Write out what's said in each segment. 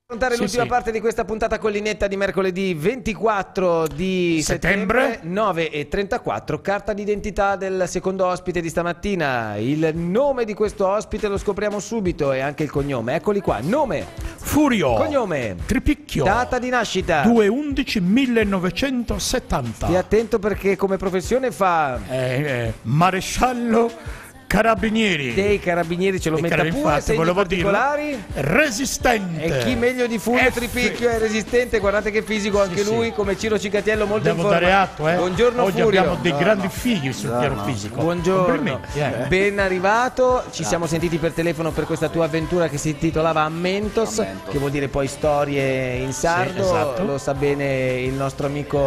Affrontare l'ultima parte di questa puntata collinetta di mercoledì 24 di settembre 9:34. Carta d'identità del secondo ospite di stamattina. Il nome di questo ospite lo scopriamo subito e anche il cognome. Eccoli qua. Nome: Furio. Cognome: Tripicchio. Data di nascita: 2/11/1970. Stia attento perché come professione fa maresciallo Carabinieri. dei carabinieri, ce lo metta pure. Infatti, Segni volevo particolari dirlo. Resistente. E chi meglio di Furio F. Tripicchio è resistente. Guardate che fisico anche lui, come Ciro Cicatiello, molto Devo in forma. dare atto, Buongiorno oggi Furio. abbiamo dei grandi figli sul piano fisico. Buongiorno, Complimenti, ben arrivato. Ci siamo sentiti per telefono per questa tua avventura che si intitolava Ammentos, che vuol dire poi storie in sardo. Sì, esatto. Lo sa bene il nostro amico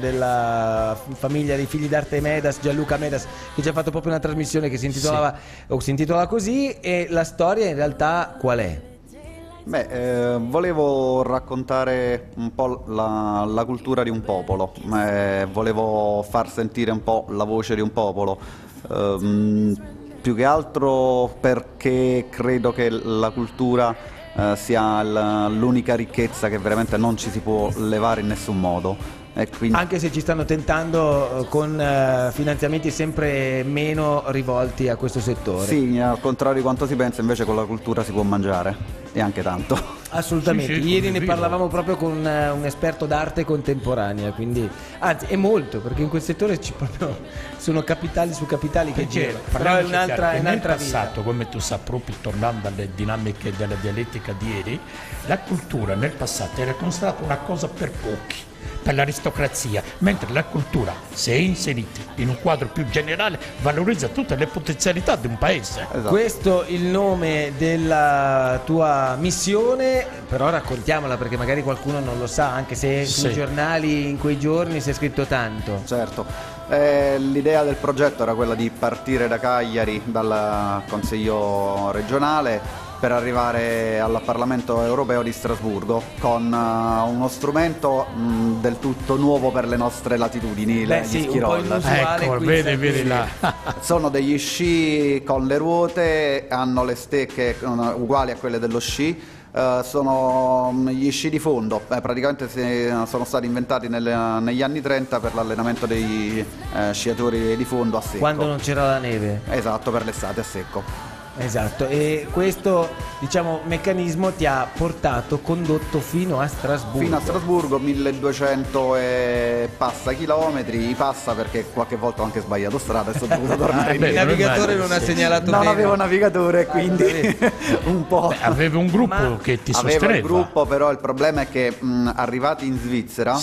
della famiglia dei figli d'arte Medas, Gianluca Medas, che ci ha fatto proprio una trasmissione che si intitolava si intitola così. E la storia in realtà qual è? Volevo raccontare un po' la cultura di un popolo, volevo far sentire un po' la voce di un popolo, più che altro perché credo che la cultura sia l'unica ricchezza che veramente non ci si può levare in nessun modo. Anche se ci stanno tentando con finanziamenti sempre meno rivolti a questo settore. Sì, al contrario di quanto si pensa, invece con la cultura si può mangiare, e anche tanto. Assolutamente, ieri ne parlavamo proprio con un esperto d'arte contemporanea, quindi anzi è molto, perché in quel settore proprio sono capitali su capitali che girano, però è un'altra nel vita. passato, come tu sai, proprio tornando alle dinamiche della dialettica di ieri, la cultura nel passato era considerata una cosa per pochi, per l'aristocrazia, mentre la cultura, se è inserita in un quadro più generale, valorizza tutte le potenzialità di un paese. Esatto. Questo il nome della tua missione, però raccontiamola perché magari qualcuno non lo sa, anche se sui giornali in quei giorni si è scritto tanto. Certo, l'idea del progetto era quella di partire da Cagliari, dal Consiglio regionale, per arrivare al Parlamento europeo di Strasburgo con uno strumento del tutto nuovo per le nostre latitudini, gli ski roll. Ecco, vedi là. Sono degli sci con le ruote, hanno le stecche uguali a quelle dello sci. Sono gli sci di fondo, praticamente sono stati inventati negli anni 30 per l'allenamento dei sciatori di fondo a secco. Quando non c'era la neve. Esatto, per l'estate a secco. Esatto, e questo meccanismo ti ha condotto fino a Strasburgo. Fino a Strasburgo, 1200 e passa chilometri, passa perché qualche volta ho anche sbagliato strada e sono dovuto tornare Il navigatore non ha segnalato non bene. avevo navigatore, quindi un po'. Avevo un gruppo che ti sosteneva. Avevo il gruppo, però il problema è che arrivati in Svizzera,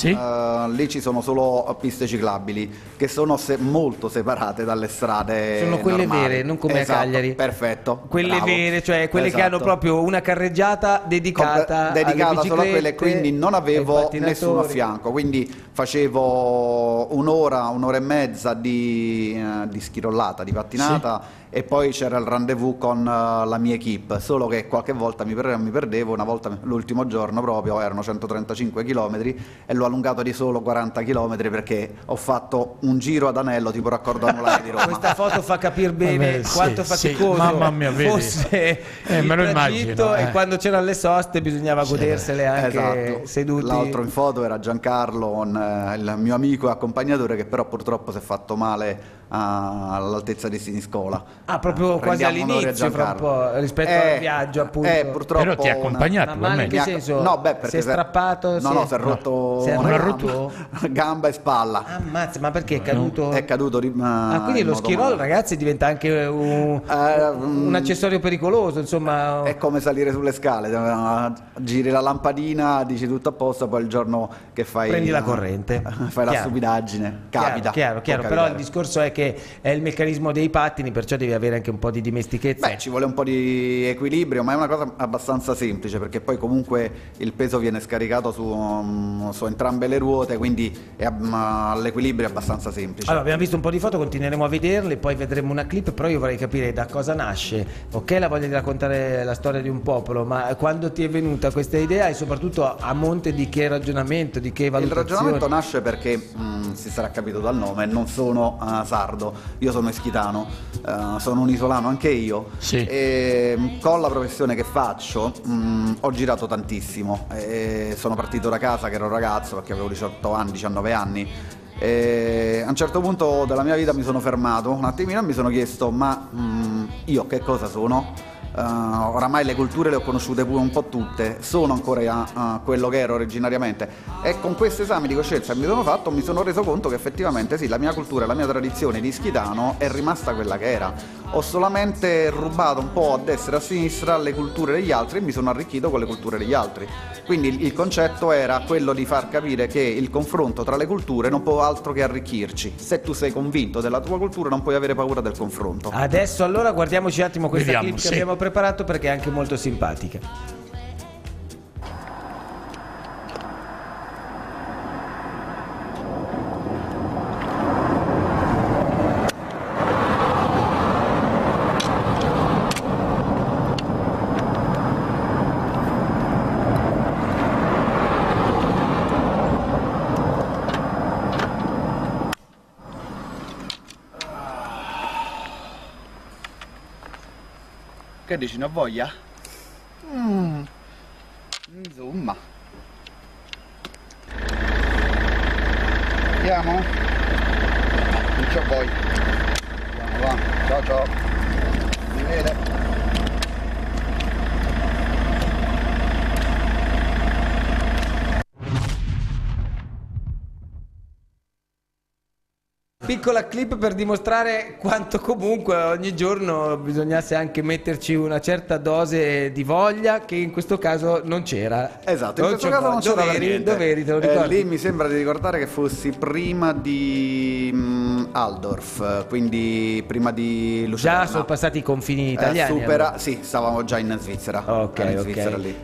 lì ci sono solo piste ciclabili che sono molto separate dalle strade. Sono quelle normali. vere, non come a Cagliari. Perfetto. Quelle bravo. vere, cioè quelle che hanno proprio una carreggiata dedicata solo a quelle, quindi non avevo nessuno a fianco, quindi facevo un'ora e mezza di schirollata, di pattinata, e poi c'era il rendezvous con la mia equipe, solo che qualche volta mi perdevo. Una volta, l'ultimo giorno proprio, erano 135 km e l'ho allungato di solo 40 km perché ho fatto un giro ad anello tipo raccordo anulare di Roma. Questa foto fa capire bene quanto faticoso mamma mia, fosse il me lo tragitto, immagino, e quando c'erano le soste bisognava godersele anche seduti. L'altro in foto era Giancarlo, il mio amico e accompagnatore, che però purtroppo si è fatto male all'altezza di Siniscola. Proprio quasi all'inizio, fra un po' rispetto al viaggio, appunto. Purtroppo però ti ha accompagnato, ma in che senso? No, perché si è strappato? No, si è rotto una rottura, gamba e spalla. Ammazza, ma perché è caduto? È caduto quindi lo ski roll, ragazzi, diventa anche un accessorio pericoloso, insomma. È come salire sulle scale, giri la lampadina, dici tutto a posto, poi il giorno che prendi la corrente, fai la stupidaggine, capita. Chiaro, però il discorso è che è il meccanismo dei pattini, perciò devi avere anche un po' di dimestichezza. Ci vuole un po' di equilibrio, ma è una cosa abbastanza semplice, perché poi comunque il peso viene scaricato su entrambe le ruote, quindi l'equilibrio è abbastanza semplice. Allora, abbiamo visto un po' di foto, continueremo a vederle, poi vedremo una clip, però io vorrei capire da cosa nasce. Ok, la voglia di raccontare la storia di un popolo, ma quando ti è venuta questa idea e soprattutto a monte di che ragionamento, di che valutazione? Il ragionamento nasce perché, si sarà capito dal nome, non sono sardo. sardo, io sono ischitano, sono un isolano anche io, sì. E con la professione che faccio ho girato tantissimo, sono partito da casa che ero ragazzo perché avevo 18 anni, 19 anni. E a un certo punto della mia vita mi sono fermato un attimino e mi sono chiesto ma io che cosa sono? Oramai le culture le ho conosciute pure un po' tutte, sono ancora quello che ero originariamente, e con questo esame di coscienza che mi sono fatto mi sono reso conto che effettivamente sì, la mia cultura e la mia tradizione di ischitano è rimasta quella che era. Ho solamente rubato un po' a destra e a sinistra le culture degli altri e mi sono arricchito con le culture degli altri. Quindi il concetto era quello di far capire che il confronto tra le culture non può altro che arricchirci. Se tu sei convinto della tua cultura non puoi avere paura del confronto. Adesso allora guardiamoci un attimo questa clip che abbiamo preparato, perché è anche molto simpatica. Che dici, non voglia? Insomma. Andiamo? Non c'ho voglia. Andiamo, va. Ciao ciao. Mi vede? Piccola clip per dimostrare quanto comunque ogni giorno bisognasse anche metterci una certa dose di voglia, che in questo caso non c'era. Esatto, in questo caso non c'era niente. Dov'eri, te lo ricordi? Lì mi sembra di ricordare che fossi prima di Altdorf, quindi prima di Lucerna. Già sono passati i confini italiani. Allora. Sì, stavamo già in Svizzera. Ok. Svizzera lì.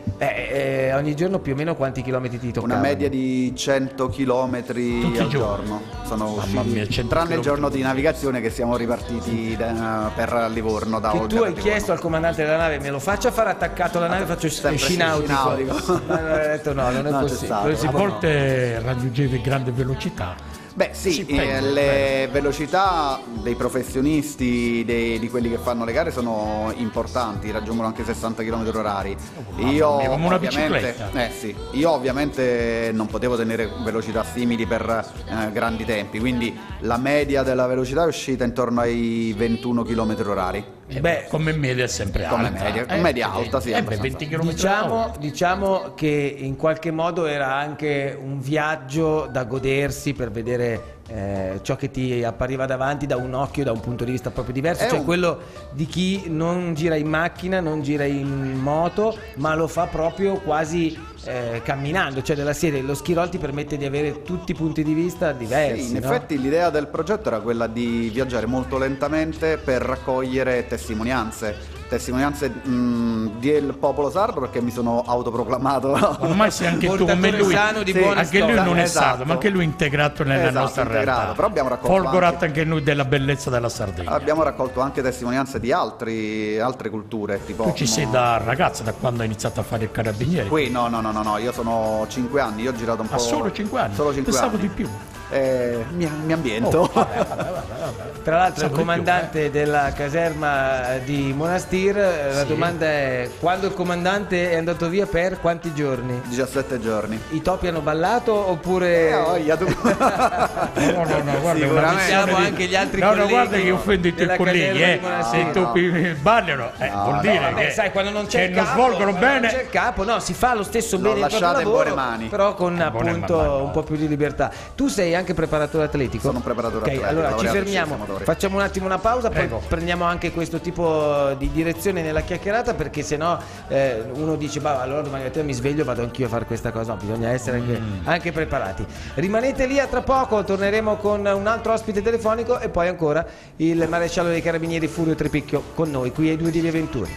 Ogni giorno più o meno quanti chilometri ti toccavano? Una media di 100 chilometri al giorno. Sono usciti, tranne il giorno di navigazione che siamo ripartiti per Livorno da Olbia. Tu hai chiesto al comandante della nave: me lo faccia fare attaccato alla nave, faccio sci nautico. Ma ha detto no, non è possibile. A volte raggiungevi grande velocità. Beh sì, le velocità dei professionisti, di quelli che fanno le gare sono importanti, raggiungono anche 60 km orari. Come una bicicletta. Sì, io ovviamente non potevo tenere velocità simili per grandi tempi, quindi la media della velocità è uscita intorno ai 21 km orari. Beh, come media è sempre alta. Come media alta, sì. 20 km diciamo che in qualche modo era anche un viaggio da godersi per vedere ciò che ti appariva davanti da un occhio, da un punto di vista proprio diverso, cioè quello di chi non gira in macchina, non gira in moto, ma lo fa proprio quasi camminando, cioè della serie lo ski roll ti permette di avere tutti i punti di vista diversi. Sì, in effetti l'idea del progetto era quella di viaggiare molto lentamente per raccogliere testimonianze del popolo sardo, perché mi sono autoproclamato ormai sei anche tu come lui, anche lui non è sardo, ma anche lui è integrato nella nostra realtà. Però abbiamo raccolto folgorato anche noi della bellezza della Sardegna. Abbiamo raccolto anche testimonianze di altre culture, tipo tu ci sei da ragazza, da quando hai iniziato a fare il carabiniere? Qui no, io sono 5 anni, io ho girato un po'. Solo 5 anni? Solo 5 Pensavo anni. di più. Mi ambiento. Vabbè. Tra l'altro il comandante della caserma di Monastir, la domanda è: quando il comandante è andato via, per quanti giorni? 17 giorni. I topi hanno ballato oppure? No, guarda, sicuramente siamo anche gli altri colleghi. No, guarda che offendo i tuoi colleghi, se i topi ballano, vuol dire che sai, quando non c'è il non capo, svolgono bene. Non c'è il capo, no, si fa lo stesso bene il proprio lavoro, buone mani, però con appunto un po' più di libertà. Tu sei anche preparatore atletico? Sono un preparatore atletico. Allora ci fermiamo, facciamo un attimo una pausa, poi prendiamo anche questo tipo di direzione nella chiacchierata, perché sennò uno dice allora domani mattina mi sveglio, vado anch'io a fare questa cosa. No, bisogna essere anche preparati. Rimanete lì, a tra poco torneremo con un altro ospite telefonico e poi ancora il maresciallo dei carabinieri Furio Trepicchio con noi qui ai Due di Via Venturi.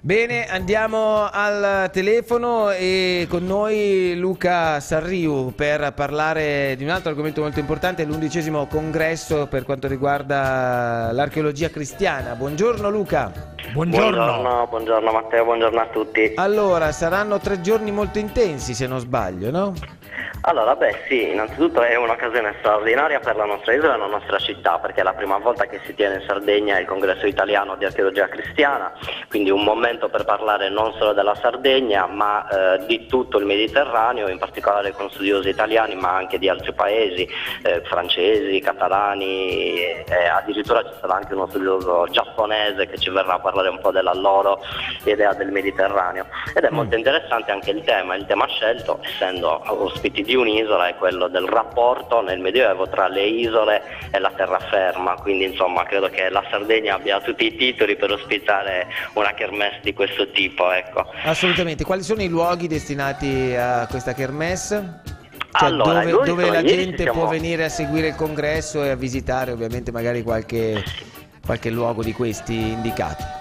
Bene, andiamo al telefono e con noi Luca Sarriu per parlare di un altro argomento molto importante, l'11° congresso per quanto riguarda l'archeologia cristiana. Buongiorno Luca. Buongiorno Matteo, buongiorno a tutti. Allora, saranno 3 giorni molto intensi se non sbaglio, no? Allora, sì, innanzitutto è un'occasione straordinaria per la nostra isola e la nostra città, perché è la prima volta che si tiene in Sardegna il congresso italiano di archeologia cristiana, quindi un momento per parlare non solo della Sardegna, ma di tutto il Mediterraneo, in particolare con studiosi italiani, ma anche di altri paesi, francesi, catalani, addirittura ci sarà anche uno studioso giapponese che ci verrà a parlare un po' della loro idea del Mediterraneo. Ed è molto interessante anche il tema scelto, essendo ospiti di un'isola, è quello del rapporto nel Medioevo tra le isole e la terraferma, quindi insomma credo che la Sardegna abbia tutti i titoli per ospitare una kermesse di questo tipo, ecco. Assolutamente. Quali sono i luoghi destinati a questa kermesse? Cioè, Allora, dove la gente può venire a seguire il congresso e a visitare ovviamente magari qualche luogo di questi indicati?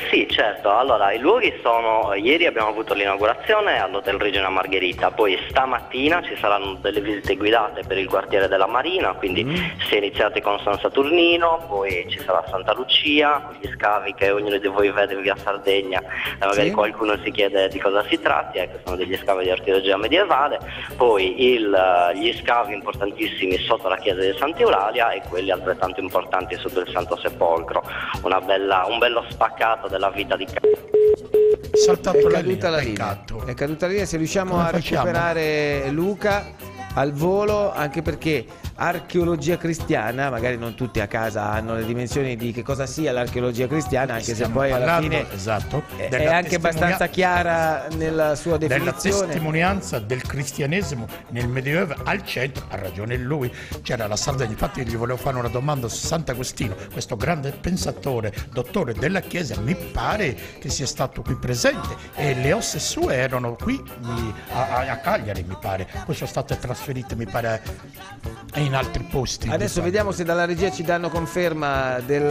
Sì, certo. Allora, i luoghi sono: ieri abbiamo avuto l'inaugurazione all'Hotel Regina Margherita, poi stamattina ci saranno delle visite guidate per il quartiere della Marina, quindi si è iniziati con San Saturnino, poi ci sarà Santa Lucia, con gli scavi che ognuno di voi vede via Sardegna, magari qualcuno si chiede di cosa si tratti, ecco, sono degli scavi di archeologia medievale, poi gli scavi importantissimi sotto la chiesa di Santa Eulalia e quelli altrettanto importanti sotto il Santo Sepolcro, un bello spaccato della vita di Saltato la linea. È caduta la linea. Se riusciamo a recuperare Luca al volo, anche perché archeologia cristiana, magari non tutti a casa hanno le dimensioni di che cosa sia l'archeologia cristiana, anche se poi alla fine è anche abbastanza chiara nella sua definizione. Della testimonianza del cristianesimo nel Medioevo al centro, ha ragione lui, c'era la Sardegna. Infatti gli volevo fare una domanda su Sant'Agostino, questo grande pensatore, dottore della Chiesa, mi pare che sia stato qui presente e le ossa sue erano qui a Cagliari, mi pare, poi sono state trasferite, mi pare, in altri posti. Adesso vediamo se dalla regia ci danno conferma del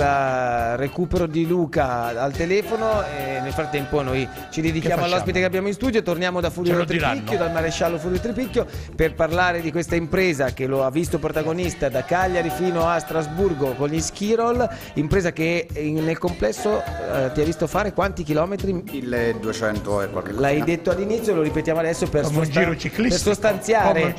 recupero di Luca al telefono e nel frattempo noi ci dedichiamo all'ospite che abbiamo in studio e torniamo da Furio Tripicchio, dal maresciallo Furio Tripicchio, per parlare di questa impresa che lo ha visto protagonista da Cagliari fino a Strasburgo con gli ski roll, impresa che nel complesso ti ha visto fare quanti chilometri? 1200 e qualche cosa. L'hai detto all'inizio, lo ripetiamo adesso per sostanziare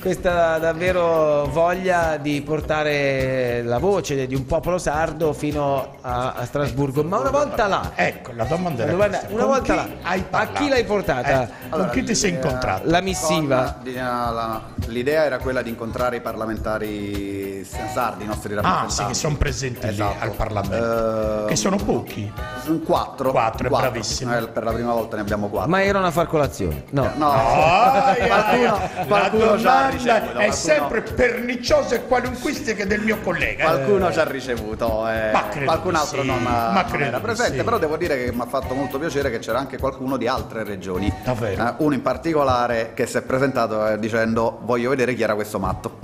questa davvero voglia di portare la voce di un popolo sardo fino a Strasburgo. Ma una volta là, ecco la domanda, una volta là, a chi l'hai portata? Con chi ti sei incontrato? La missiva. L'idea era quella di incontrare i parlamentari sardi, i nostri rappresentanti. Sì, che sono presenti lì al Parlamento, che sono pochi. Quattro, bravissimi. Per la prima volta ne abbiamo 4. Ma erano a far colazione? No. Qualcuno ci ha ricevuto. È sempre perniciosa e qualunquistica del mio collega. Qualcuno ci ha ricevuto, qualcun altro non era presente, però devo dire che mi ha fatto molto piacere che c'era anche qualcuno di altre regioni. Davvero? Uno in particolare che si è presentato dicendo: voglio vedere chi era questo matto.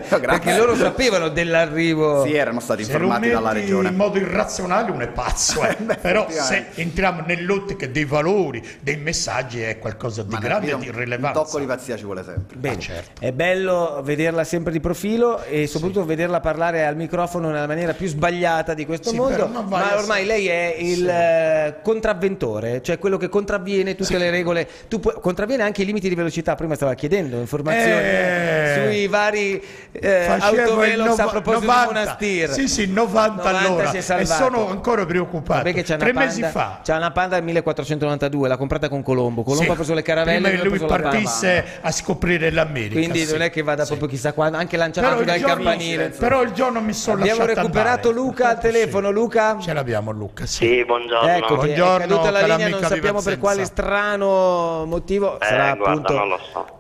Perché loro sapevano dell'arrivo. Sì, erano stati informati dalla regione. In modo irrazionale uno è pazzo, però se entriamo nell'ottica dei valori, dei messaggi, è qualcosa di grande e di rilevanza. Un tocco di pazzia ci vuole sempre. Bene, certo. È bello vederla sempre di profilo e soprattutto vederla parlare al microfono nella maniera più sbagliata di questo mondo, ma ormai lei è il contravventore, cioè quello che contravviene tutte le regole, contravviene anche i limiti di velocità. Prima stava chiedendo informazioni sui vari autovelox a proposito di Monastir. Sì, 90 all'ora e sono ancora preoccupato. Perché c'è 3 mesi fa c'ha una Panda del 1492, l'ha comprata con Colombo ha preso le caravelle prima che lui partisse a scoprire l'America, quindi non è che vada proprio chissà quando, anche lanciato dal campanile. Però il giorno mi sono lasciato andare. Abbiamo recuperato Luca al telefono. Luca? Ce l'abbiamo, Luca. Sì, buongiorno. Ecco, buongiorno, è caduta la linea, non sappiamo per quale strano motivo. Sarà appunto non lo so.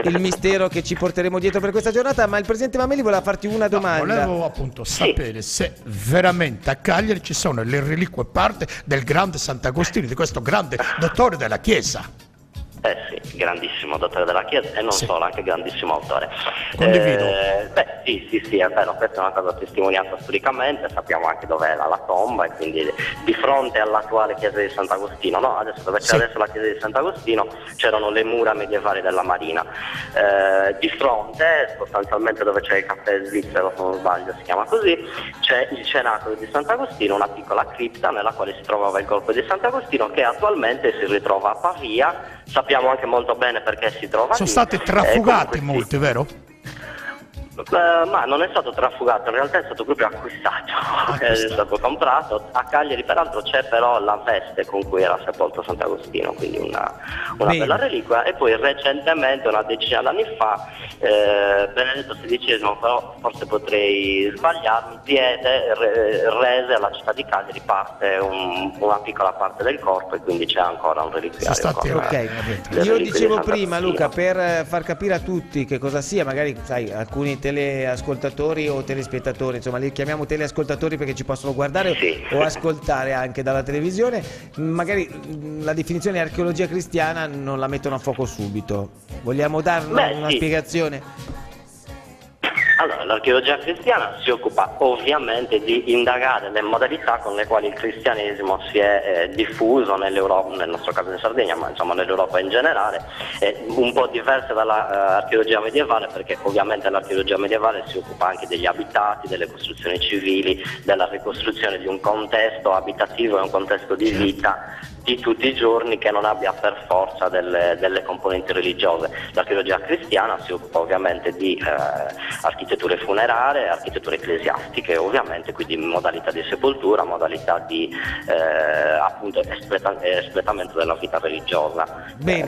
il mistero che ci porteremo dietro per questa giornata. Ma il presidente Mameli voleva farti una domanda. Volevo appunto sapere se veramente a Cagliari ci sono le reliquie parte del grande Sant'Agostino, di questo grande dottore della Chiesa. Sì, grandissimo dottore della Chiesa e non solo, anche grandissimo autore. Condivido. Sì, è vero, questa è una cosa testimoniata storicamente, sappiamo anche dov'è la tomba e quindi di fronte all'attuale chiesa di Sant'Agostino, no? Adesso dove c'è adesso la chiesa di Sant'Agostino c'erano le mura medievali della Marina. Di fronte, sostanzialmente dove c'è il caffè svizzero, se non sbaglio si chiama così, c'è il cenacolo di Sant'Agostino, una piccola cripta nella quale si trovava il corpo di Sant'Agostino, che attualmente si ritrova a Pavia sappiamo anche molto bene perché si trova Sono lì. stati trafugati Comunque molti, vero? Ma non è stato trafugato, in realtà è stato proprio acquistato. È stato comprato a Cagliari, peraltro c'è però la veste con cui era sepolto Sant'Agostino, quindi una bella reliquia. E poi recentemente, una decina d'anni fa, Benedetto XVI, però forse potrei sbagliarmi, rese alla città di Cagliari parte una piccola parte del corpo, e quindi c'è ancora un reliquiario. Io dicevo prima, Luca, per far capire a tutti che cosa sia, magari sai, alcuni teleascoltatori o telespettatori, insomma li chiamiamo teleascoltatori perché ci possono guardare o ascoltare anche dalla televisione, magari la definizione archeologia cristiana non la mettono a fuoco subito. Vogliamo darne una spiegazione? Allora, l'archeologia cristiana si occupa ovviamente di indagare le modalità con le quali il cristianesimo si è diffuso nell'Europa, nel nostro caso in Sardegna, ma insomma nell'Europa in generale, un po' diverse dall'archeologia medievale, perché ovviamente l'archeologia medievale si occupa anche degli abitati, delle costruzioni civili, della ricostruzione di un contesto abitativo e un contesto di vita di tutti i giorni che non abbia per forza delle componenti religiose. L'archeologia cristiana si occupa ovviamente di architetture funerarie, architetture ecclesiastiche, ovviamente, quindi modalità di sepoltura, modalità di appunto espletamento della vita religiosa.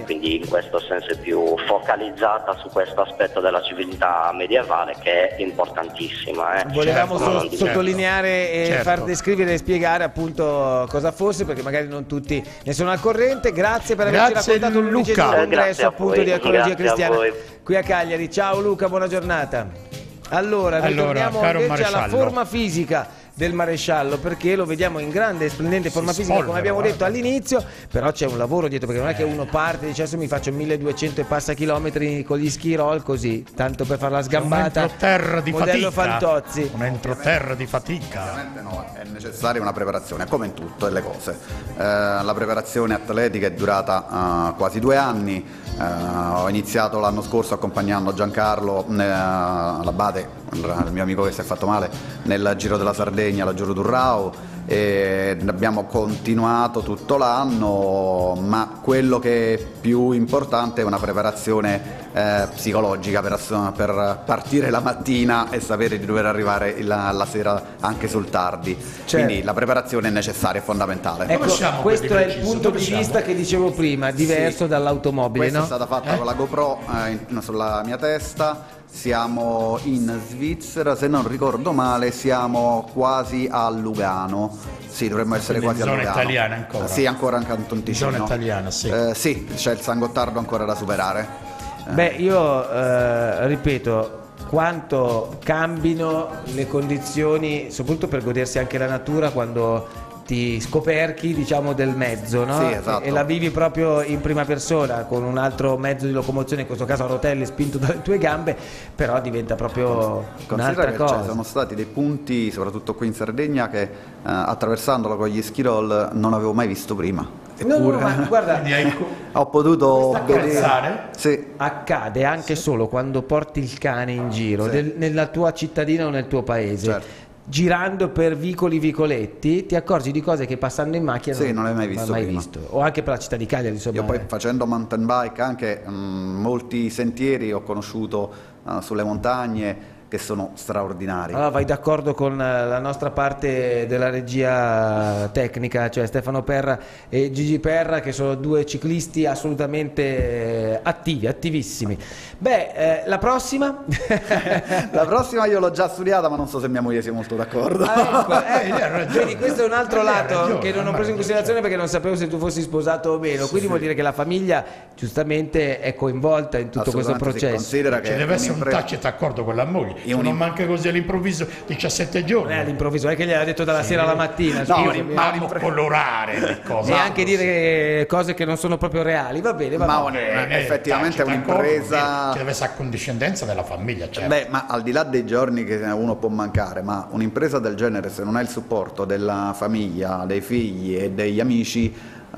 Quindi in questo senso è più focalizzata su questo aspetto della civiltà medievale, che è importantissima. Volevamo sottolineare e far descrivere e spiegare appunto cosa fosse, perché magari non tutti ne sono al corrente. Grazie per averci raccontato l'11° congresso appunto di archeologia cristiana qui a Cagliari. Ciao Luca, buona giornata. Allora ritorniamo invece alla forma fisica del maresciallo, perché lo vediamo in grande e splendente forma fisica, come abbiamo detto all'inizio, però c'è un lavoro dietro, perché non è che uno parte e dice adesso mi faccio 1200 e passa chilometri con gli ski roll così, tanto per fare la sgambata. Un entroterra di modello fatica. Fantozzi. Un entroterra di fatica. Ovviamente no, è necessaria una preparazione, come in tutte le cose. La preparazione atletica è durata quasi 2 anni. Ho iniziato l'anno scorso accompagnando Giancarlo Labate, il mio amico che si è fatto male, nel Giro della Sardegna, la Giro Durrao, e abbiamo continuato tutto l'anno, ma quello che è più importante è una preparazione psicologica per partire la mattina e sapere di dover arrivare la sera anche sul tardi. Quindi la preparazione è necessaria, è fondamentale. Ecco, questo è il punto di vista che dicevo prima, diverso dall'automobile. Questa è stata fatta con la GoPro sulla mia testa. Siamo in Svizzera, se non ricordo male siamo quasi a Lugano. Sì, dovremmo essere quasi a Lugano. Zona italiana ancora? Sì, ancora in Canton Ticino. Zona italiana, sì. Sì, c'è il San Gottardo ancora da superare. Beh, io ripeto, quanto cambino le condizioni, soprattutto per godersi anche la natura quando ti scoperchi, diciamo, del mezzo, no? Sì, esatto. E la vivi proprio in prima persona con un altro mezzo di locomozione, in questo caso a rotelle spinto dalle tue gambe, però diventa proprio un'altra cosa. Ci sono stati dei punti, soprattutto qui in Sardegna, che attraversandolo con gli ski roll non avevo mai visto prima. Eppure, ma guarda, ho potuto vedere. Sì. Accade anche solo quando porti il cane in giro, nella tua cittadina o nel tuo paese. Certo. Girando per vicoletti ti accorgi di cose che passando in macchina non hai mai visto, o anche per la città di Cagliari, insomma. Io poi facendo mountain bike anche molti sentieri ho conosciuto sulle montagne che sono straordinari. Allora vai d'accordo con la nostra parte della regia tecnica, cioè Stefano Perra e Gigi Perra, che sono 2 ciclisti assolutamente attivissimi. Beh, la prossima? La prossima io l'ho già studiata, ma non so se mia moglie sia molto d'accordo. Quindi questo è un altro lato che non ho preso in considerazione, perché non sapevo se tu fossi sposato o meno, quindi vuol dire che la famiglia giustamente è coinvolta in tutto questo processo. Considera che ci deve essere un tacito accordo con la moglie. Non manca così all'improvviso 17 giorni. Non è all'improvviso, è che gliel'ha detto dalla sera alla mattina. Io colorare le cose. E anche dire cose che non sono proprio reali. Va bene, effettivamente è un'impresa. Ci deve essere accondiscendenza della famiglia, certo. Beh, ma al di là dei giorni che uno può mancare, ma un'impresa del genere, se non hai il supporto della famiglia, dei figli e degli amici,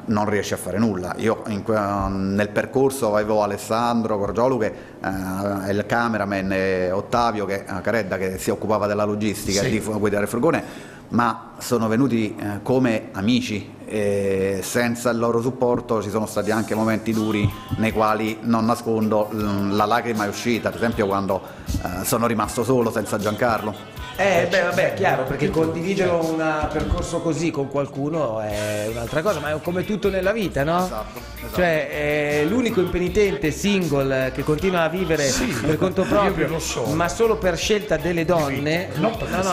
non riesce a fare nulla. Io nel percorso avevo Alessandro Corgiolu che è il cameraman, e Ottavio Caredda che si occupava della logistica e di guidare il furgone. ma sono venuti come amici. E senza il loro supporto ci sono stati anche momenti duri nei quali, non nascondo, la lacrima è uscita, ad esempio quando sono rimasto solo senza Giancarlo. Vabbè, chiaro, perché condividere un percorso così con qualcuno è un'altra cosa, ma è come tutto nella vita, no? Esatto. Cioè, è l'unico impenitente single che continua a vivere per conto proprio, ma solo per scelta delle donne.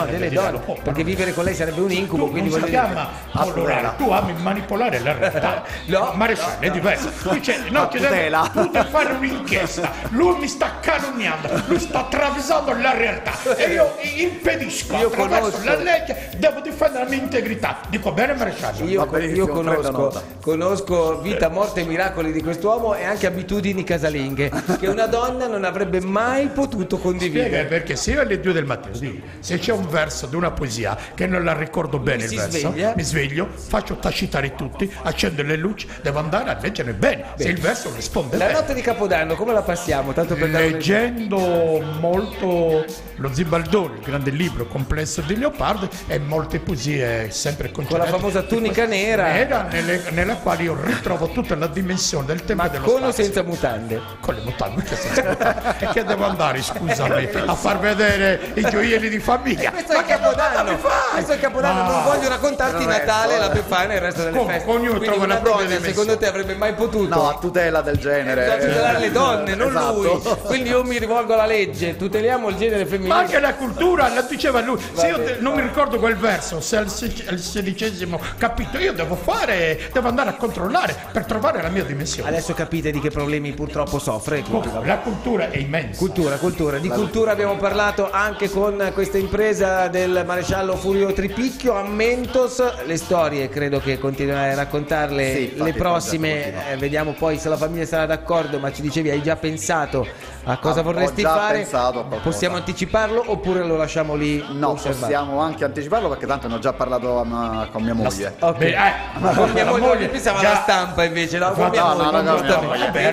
Delle donne, perché vivere con lei sarebbe un incubo, quindi non si chiama colorare, tu ami manipolare la realtà. No, maresciallo, è diverso. Tu devi fare un'inchiesta, lui mi sta calunniando, lui sta attraversando la realtà e io impedisco, attraverso la legge devo difendere la mia integrità. Dico bene, maresciallo? Io conosco vita, morte e miracoli di quest'uomo e anche abitudini casalinghe che una donna non avrebbe mai potuto condividere. Spiega, perché se io alle 2 del mattino se c'è un verso di una poesia che non la ricordo bene, mi sveglio, faccio tacitare tutti, accendo le luci, devo andare a leggere bene. Se il verso risponde la bene. notte di Capodanno come la passiamo? Tanto per leggendo molto lo Zibaldone, il grande libro complesso di Leopardi, e molte poesie sempre concernenti con la famosa tunica nera nella quale io ritrovo tutta la dimensione del tema dello spazio. Con o senza mutande? Con le mutande, che senza mutande. E che devo andare, scusami, a far vedere i gioielli di famiglia? Questo è Capodanno, non voglio raccontarti Natale, la Befana e il resto delle feste. Ognuno trova la propria dimensione. Secondo te avrebbe mai potuto? No, a tutela del genere. Bisogna tutelare le donne, non lui. Quindi io mi rivolgo alla legge, tuteliamo il genere femminile. Ma anche la cultura, la diceva lui. Se io non mi ricordo quel verso, se al 16° capitolo io devo andare a controllare per trovare la mia dimensione. Adesso capite di che problemi purtroppo soffre. La cultura è immensa. Cultura. Di cultura abbiamo parlato anche con questa impresa del maresciallo Furio Tripicchio a Mentos. Le storie credo che continuerai a raccontarle le prossime. Vediamo poi se la famiglia sarà d'accordo, ma ci dicevi hai già pensato a cosa vorresti fare? Possiamo anticiparlo oppure lo lasciamo lì? No, possiamo anche anticiparlo perché tanto ne ho già parlato con mia moglie. Ma con mia moglie pensava alla stampa invece, no?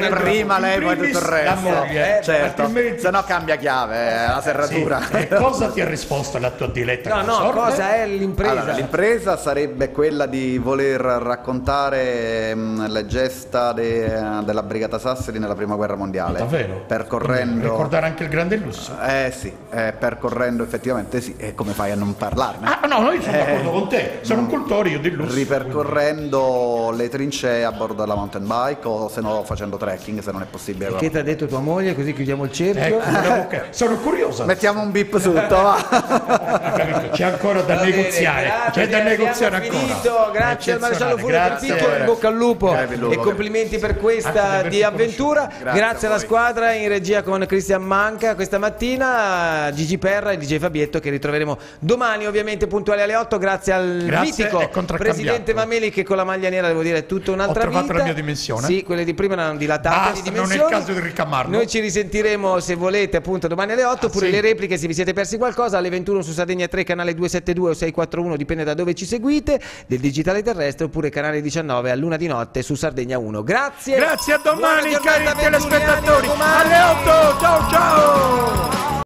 Prima lei, poi tutto il resto. La moglie, certo, se no cambia chiave, la serratura. Sì. E cosa ti ha risposto la tua diletta? Cosa è l'impresa? Allora, l'impresa sarebbe quella di voler raccontare le gesta della Brigata Sassari nella Prima Guerra Mondiale. Davvero? Ricordare anche il grande lusso. Sì, percorrendo effettivamente sì. E come fai a non parlarne? No, io sono d'accordo con te. Sono un cultore io di lusso. Ripercorrendo le trincee a bordo della mountain bike o se no facendo trekking se non è possibile. Che ti ha detto tua moglie? Così chiudiamo il cerchio. Sono curioso. Mettiamo un bip sotto, va. C'è ancora da negoziare. C'è da negoziare ancora. Grazie al maresciallo Furio Tripicchio, in bocca al lupo e complimenti per questa di avventura. Grazie alla squadra in regia con Cristian Manca questa mattina, Gigi Perra e DJ Fabietto che ritroveremo domani ovviamente puntuali alle 8. Grazie al mitico presidente Mameli che con la maglia nera devo dire è tutta un'altra vita. Ho trovato la mia dimensione. Sì, quelle di prima erano dilatate di dimensioni. Non è il caso di ricamarlo. Noi ci risentiremo se volete appunto domani alle 8 oppure le repliche se vi siete persi qualcosa alle 21 su Sardegna 3 canale 272 o 641 dipende da dove ci seguite, del digitale terrestre oppure canale 19 all'1 di notte su Sardegna 1. Grazie a domani cari telespettatori alle 8, ciao ciao.